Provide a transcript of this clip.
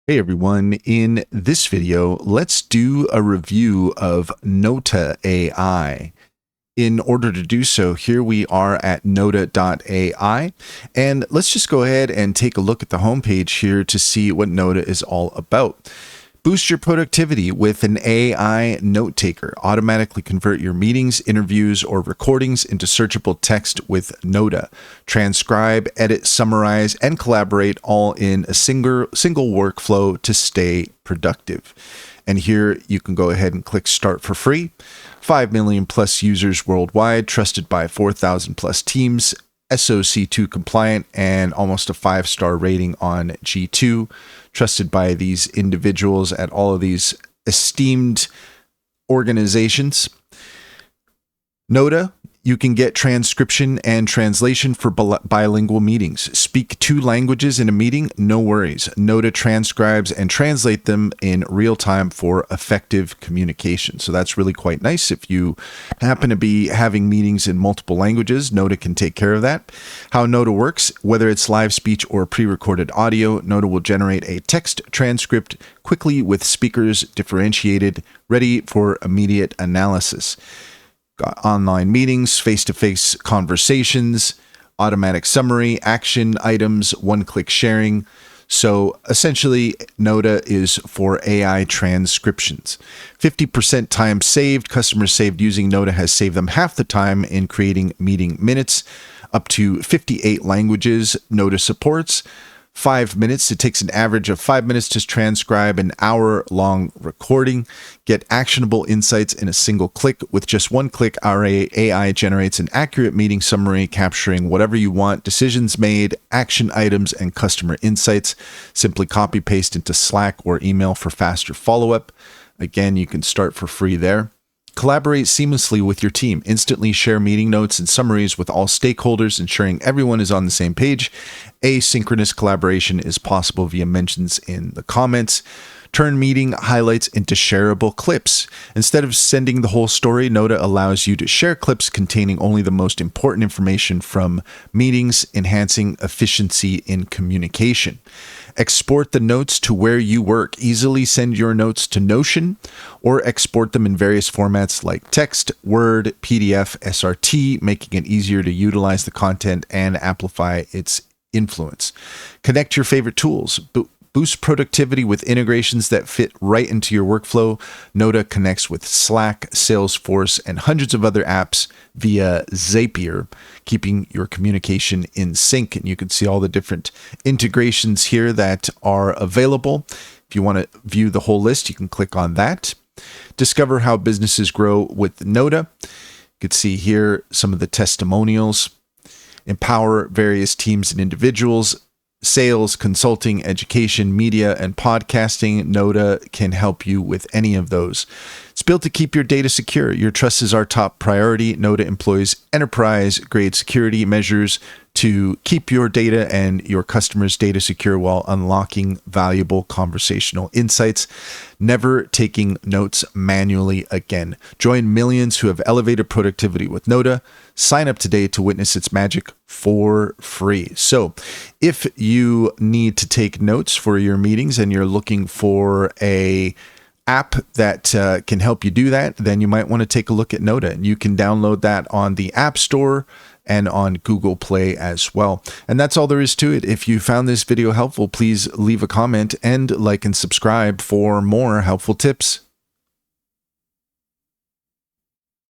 Hey everyone, in this video, let's do a review of Notta AI. In order to do so, here we are at Notta.ai, and let's just go ahead and take a look at the homepage here to see what Notta is all about. Boost your productivity with an AI note taker. Automatically convert your meetings, interviews, or recordings into searchable text with Notta. Transcribe, edit, summarize, and collaborate all in a single workflow to stay productive. And here you can go ahead and click start for free. 5 million plus users worldwide, trusted by 4,000 plus teams, SOC2 compliant, and almost a 5-star rating on G2, trusted by these individuals at all of these esteemed organizations. Notta, you can get transcription and translation for bilingual meetings. Speak 2 languages in a meeting? No worries. Notta transcribes and translate them in real time for effective communication. So that's really quite nice. If you happen to be having meetings in multiple languages, Notta can take care of that. How Notta works, whether it's live speech or pre-recorded audio, Notta will generate a text transcript quickly with speakers differentiated, ready for immediate analysis. Got online meetings, face-to-face conversations, automatic summary, action items, one-click sharing. So essentially, Notta is for AI transcriptions. 50% time saved. Customers saved using Notta has saved them half the time in creating meeting minutes. Up to 58 languages Notta supports. 5 minutes. It takes an average of 5 minutes to transcribe an hour-long recording. Get actionable insights in a single click. With just one click, our AI generates an accurate meeting summary capturing whatever you want, decisions made, action items, and customer insights. Simply copy-paste into Slack or email for faster follow-up. Again, you can start for free there. Collaborate seamlessly with your team. Instantly share meeting notes and summaries with all stakeholders, ensuring everyone is on the same page. Asynchronous collaboration is possible via mentions in the comments. Turn meeting highlights into shareable clips. Instead of sending the whole story, Notta allows you to share clips containing only the most important information from meetings, enhancing efficiency in communication. Export the notes to where you work. Easily send your notes to Notion or export them in various formats like text, Word, PDF, SRT, making it easier to utilize the content and amplify its influence. Connect your favorite tools. Boost productivity with integrations that fit right into your workflow. Notta connects with Slack, Salesforce, and hundreds of other apps via Zapier, keeping your communication in sync. And you can see all the different integrations here that are available. If you want to view the whole list, you can click on that. Discover how businesses grow with Notta. You can see here some of the testimonials. Empower various teams and individuals. Sales, consulting, education, media, and podcasting. Notta can help you with any of those. It's built to keep your data secure. Your trust is our top priority. Notta employs enterprise-grade security measures to keep your data and your customers' data secure while unlocking valuable conversational insights. Never taking notes manually again. Join millions who have elevated productivity with Notta. Sign up today to witness its magic for free. So if you need to take notes for your meetings and you're looking for a app that can help you do that, then you might want to take a look at Notta. And you can download that on the App Store and on Google Play as well. And that's all there is to it. If you found this video helpful, please leave a comment and like and subscribe for more helpful tips.